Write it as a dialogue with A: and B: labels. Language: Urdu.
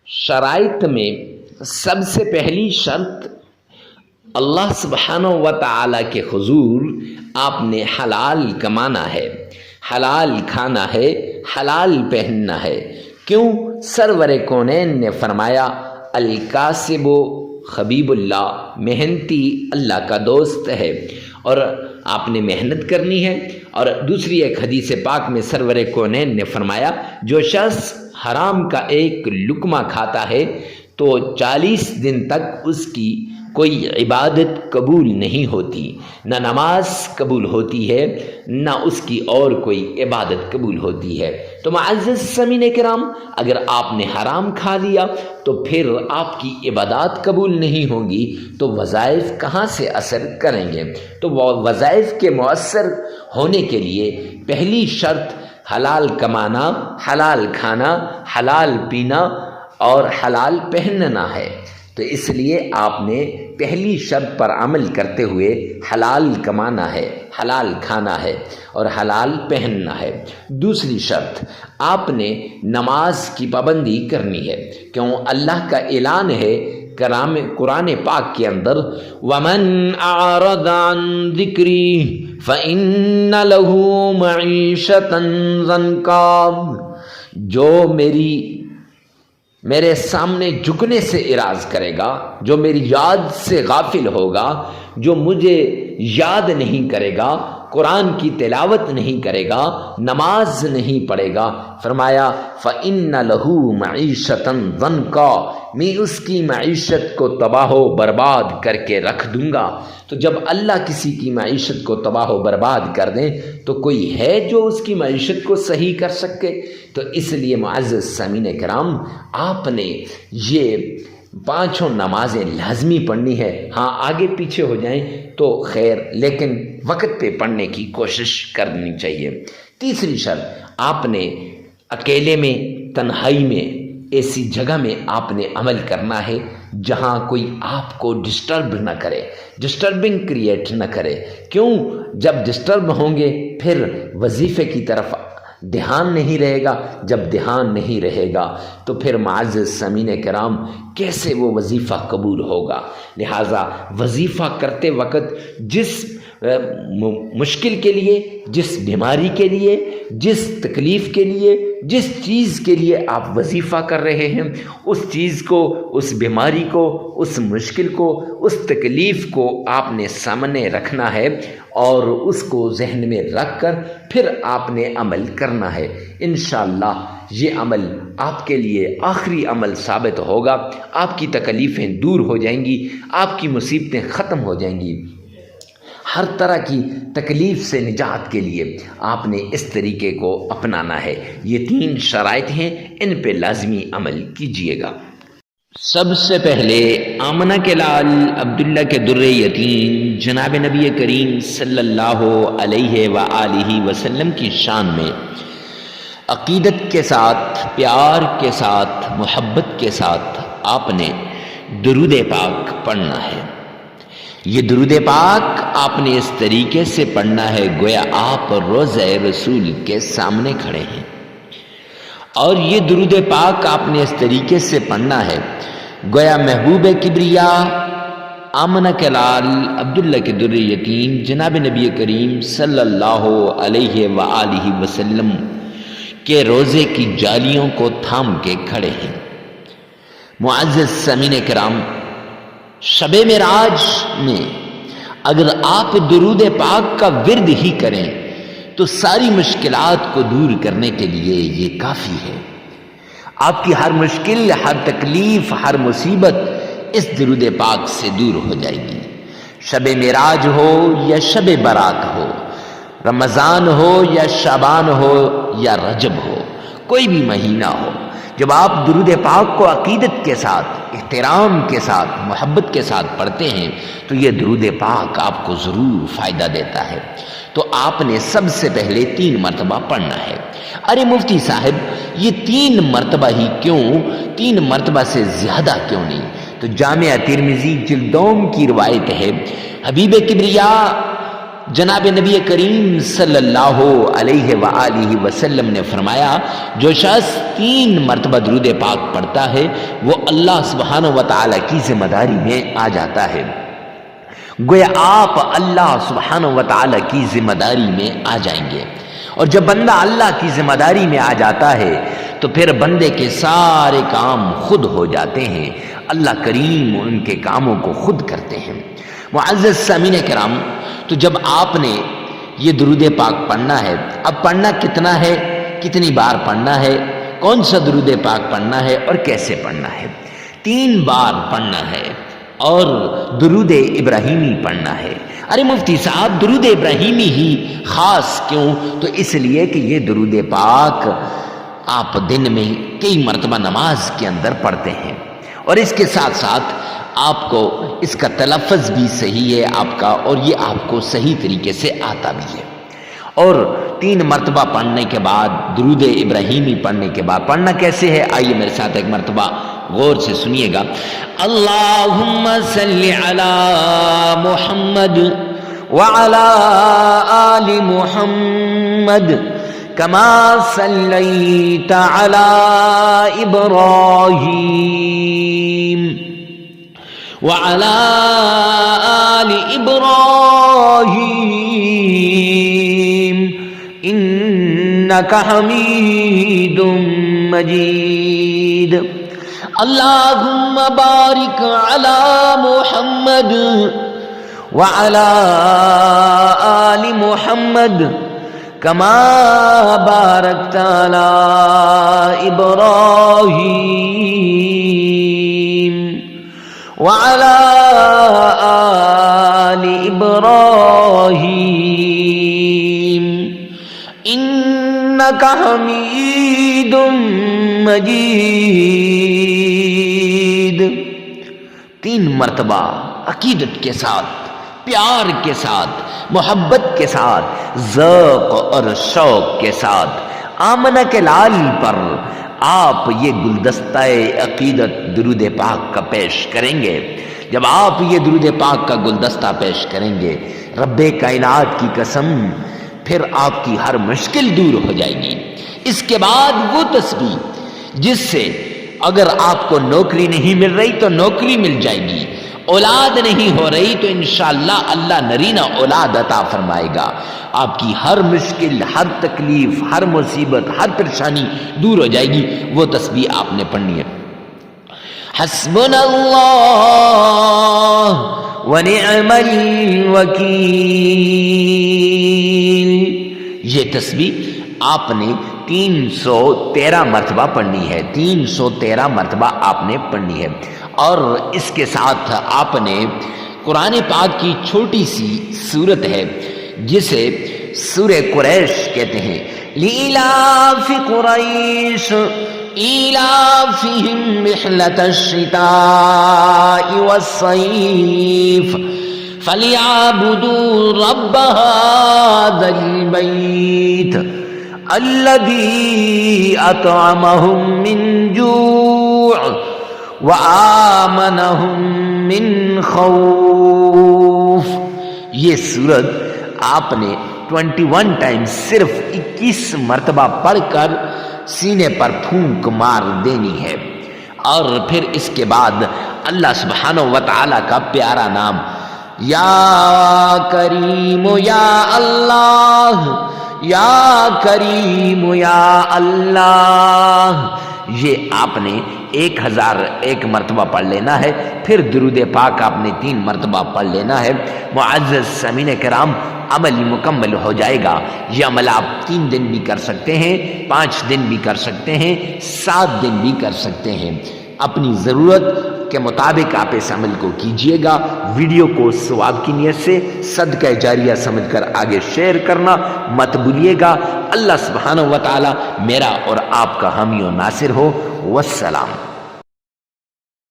A: شرائط میں سب سے پہلی شرط اللہ سبحانہ و تعالی کے حضور آپ نے حلال کمانا ہے، حلال کھانا ہے، حلال پہننا ہے۔ کیوں؟ سرور کونین نے فرمایا الکاسب حبیب اللہ، محنتی اللہ کا دوست ہے، اور آپ نے محنت کرنی ہے۔ اور دوسری ایک حدیث پاک میں سرور کونین نے فرمایا جو شخص حرام کا ایک لقمہ کھاتا ہے تو 40 دن تک اس کی کوئی عبادت قبول نہیں ہوتی، نہ نماز قبول ہوتی ہے، نہ اس کی اور کوئی عبادت قبول ہوتی ہے۔ تو معزز سامعین کرام، اگر آپ نے حرام کھا لیا تو پھر آپ کی عبادات قبول نہیں ہوں گی، تو وظائف کہاں سے اثر کریں گے؟ تو وظائف کے مؤثر ہونے کے لیے پہلی شرط حلال کمانا، حلال کھانا، حلال پینا اور حلال پہننا ہے۔ تو اس لیے آپ نے پہلی شرط پر عمل کرتے ہوئے حلال کمانا ہے، حلال کھانا ہے اور حلال پہننا ہے۔ دوسری شرط، آپ نے نماز کی پابندی کرنی ہے، کیوں اللہ کا اعلان ہے قرآن پاک کے اندر وَمَنْ أَعْرَضَ عَنْ ذِكْرِي فَإِنَّ لَهُ مَعِيشَةً ضَنْكًا، جو میرے سامنے جھکنے سے اعراض کرے گا، جو میری یاد سے غافل ہوگا، جو مجھے یاد نہیں کرے گا، قرآن کی تلاوت نہیں کرے گا، نماز نہیں پڑھے گا، فرمایا فَإِنَّ لَهُ مَعِيشَةً ضَنْكًا، میں اس کی معیشت کو تباہ و برباد کر کے رکھ دوں گا۔ تو جب اللہ کسی کی معیشت کو تباہ و برباد کر دیں تو کوئی ہے جو اس کی معیشت کو صحیح کر سکے؟ تو اس لیے معزز سامعین کرام، آپ نے یہ 5 نمازیں لازمی پڑھنی ہے۔ ہاں آگے پیچھے ہو جائیں تو خیر، لیکن وقت پہ پڑھنے کی کوشش کرنی چاہیے۔ تیسری شرط، آپ نے اکیلے میں، تنہائی میں، ایسی جگہ میں آپ نے عمل کرنا ہے جہاں کوئی آپ کو ڈسٹرب نہ کرے، ڈسٹربنگ کریٹ نہ کرے۔ کیوں؟ جب ڈسٹرب ہوں گے پھر وظیفے کی طرف دھیان نہیں رہے گا، جب دھیان نہیں رہے گا تو پھر معزز سامعین کرام کیسے وہ وظیفہ قبول ہوگا؟ لہٰذا وظیفہ کرتے وقت جس مشکل کے لیے، جس بیماری کے لیے، جس تکلیف کے لیے، جس چیز کے لیے آپ وظیفہ کر رہے ہیں، اس چیز کو، اس بیماری کو، اس مشکل کو، اس تکلیف کو آپ نے سامنے رکھنا ہے اور اس کو ذہن میں رکھ کر پھر آپ نے عمل کرنا ہے۔ انشاءاللہ یہ عمل آپ کے لیے آخری عمل ثابت ہوگا، آپ کی تکلیفیں دور ہو جائیں گی، آپ کی مصیبتیں ختم ہو جائیں گی۔ ہر طرح کی تکلیف سے نجات کے لیے آپ نے اس طریقے کو اپنانا ہے۔ یہ 3 شرائط ہیں، ان پہ لازمی عمل کیجیے گا۔ سب سے پہلے آمنہ کے لال عبداللہ کے در یتیم جناب نبی کریم صلی اللہ علیہ وآلہ وسلم کی شان میں عقیدت کے ساتھ، پیار کے ساتھ، محبت کے ساتھ آپ نے درود پاک پڑھنا ہے۔ یہ درود پاک آپ نے اس طریقے سے پڑھنا ہے گویا آپ روضہ رسول کے سامنے کھڑے ہیں، اور یہ درود پاک آپ نے اس طریقے سے پڑھنا ہے گویا محبوب کبریا آمنہ کے لال عبداللہ کے در یتیم جناب نبی کریم صلی اللہ علیہ وآلہ وسلم کے روزے کی جالیوں کو تھام کے کھڑے ہیں۔ معزز سامعین کرام، شب معراج میں اگر آپ درود پاک کا ورد ہی کریں تو ساری مشکلات کو دور کرنے کے لیے یہ کافی ہے۔ آپ کی ہر مشکل، ہر تکلیف، ہر مصیبت اس درود پاک سے دور ہو جائے گی۔ شب معراج ہو یا شب برات ہو، رمضان ہو یا شعبان ہو یا رجب ہو، کوئی بھی مہینہ ہو، جب آپ درود پاک کو عقیدت کے ساتھ، احترام کے ساتھ، محبت کے ساتھ پڑھتے ہیں تو یہ درود پاک آپ کو ضرور فائدہ دیتا ہے۔ تو آپ نے سب سے پہلے 3 مرتبہ پڑھنا ہے۔ ارے مفتی صاحب یہ 3 مرتبہ ہی کیوں؟ 3 مرتبہ سے زیادہ کیوں نہیں؟ تو جامعہ ترمذی جلد 9 کی روایت ہے، حبیب کبریا جناب نبی کریم صلی اللہ علیہ وآلہ وسلم نے فرمایا جو شخص 3 مرتبہ درود پاک پڑھتا ہے وہ اللہ سبحانہ و تعالی کی ذمہ داری میں آ جاتا ہے۔ گویا آپ اللہ سبحانہ و تعالی کی ذمہ داری میں آ جائیں گے، اور جب بندہ اللہ کی ذمہ داری میں آ جاتا ہے تو پھر بندے کے سارے کام خود ہو جاتے ہیں، اللہ کریم ان کے کاموں کو خود کرتے ہیں۔ معزز سامعین کرام، تو جب آپ نے یہ درود پاک پڑھنا ہے، اب پڑھنا کتنا ہے، کتنی بار پڑھنا ہے، کون سا درود پاک پڑھنا ہے اور کیسے پڑھنا ہے؟ 3 بار پڑھنا ہے اور درود ابراہیمی پڑھنا ہے۔ ارے مفتی صاحب درود ابراہیمی ہی خاص کیوں؟ تو اس لیے کہ یہ درود پاک آپ دن میں کئی مرتبہ نماز کے اندر پڑھتے ہیں، اور اس کے ساتھ ساتھ آپ کو اس کا تلفظ بھی صحیح ہے آپ کا، اور یہ آپ کو صحیح طریقے سے آتا بھی ہے۔ اور 3 مرتبہ پڑھنے کے بعد درود ابراہیمی پڑھنے کے بعد پڑھنا کیسے ہے، آئیے میرے ساتھ ایک مرتبہ غور سے سنیے گا۔ اللہم صلی علی محمد وعلی آل محمد کما صلیت علی ابراہیم وعلى آل إبراهيم إنك حميد مجيد اللهم بارك على محمد وعلى آل محمد كما باركت على إبراهيم وعلى آل إبراهيم إنك حميد مجيد۔ 3 مرتبہ عقیدت کے ساتھ، پیار کے ساتھ، محبت کے ساتھ، ذوق اور شوق کے ساتھ آمنہ کے لال پر آپ یہ گلدستہ عقیدت درود پاک کا پیش کریں گے۔ جب آپ یہ درود پاک کا گلدستہ پیش کریں گے، رب کائنات کی قسم پھر آپ کی ہر مشکل دور ہو جائے گی۔ اس کے بعد وہ تسبیح جس سے اگر آپ کو نوکری نہیں مل رہی تو نوکری مل جائے گی، اولاد نہیں ہو رہی تو انشاءاللہ اللہ نرینہ اولاد عطا فرمائے گا، آپ کی ہر مشکل، ہر تکلیف، ہر مصیبت، ہر پریشانی دور ہو جائے گی۔ وہ تسبیح آپ نے پڑھنی ہے۔ حسبنا اللہ ونعم الوکیل، یہ تسبیح آپ نے 313 مرتبہ پڑھنی ہے، 313 مرتبہ آپ نے پڑھنی ہے۔ اور اس کے ساتھ آپ نے قرآن پاک کی چھوٹی سی سورت ہے جسے سورہ قریش کہتے ہیں، لِإِلَافِ قُرَيْشٍ إِلَافِهِمْ رِحْلَةَ الشِّتَاءِ وَالصَّيْفِ فَلْيَعْبُدُوا رَبَّ هَذَا الْبَيْتِ الَّذِي أَطْعَمَهُم مِّن جُوعٍ وَآمَنَهُم مِّن خَوْفٍ۔ یہ سورت آپ نے 21 ٹائم صرف 21 مرتبہ پڑھ کر سینے پر پھونک مار دینی ہے، اور پھر اس کے بعد اللہ سبحانہ و تعالی کا پیارا نام یا کریم یا اللہ، یا کریم یا اللہ، یہ آپ نے 1001 مرتبہ پڑھ لینا ہے۔ پھر درود پاک آپ نے 3 مرتبہ پڑھ لینا ہے۔ معزز سامعین کرام، عمل مکمل ہو جائے گا۔ یہ عمل آپ 3 دن بھی کر سکتے ہیں، 5 دن بھی کر سکتے ہیں، 7 دن بھی کر سکتے ہیں۔ اپنی ضرورت کے مطابق آپ اس عمل کو کیجئے گا۔ ویڈیو کو ثواب کی نیت سے صدقہ جاریہ سمجھ کر آگے شیئر کرنا مت بھولیے گا۔ اللہ سبحانہ و تعالی میرا اور آپ کا حامی و ناصر ہو۔ والسلام۔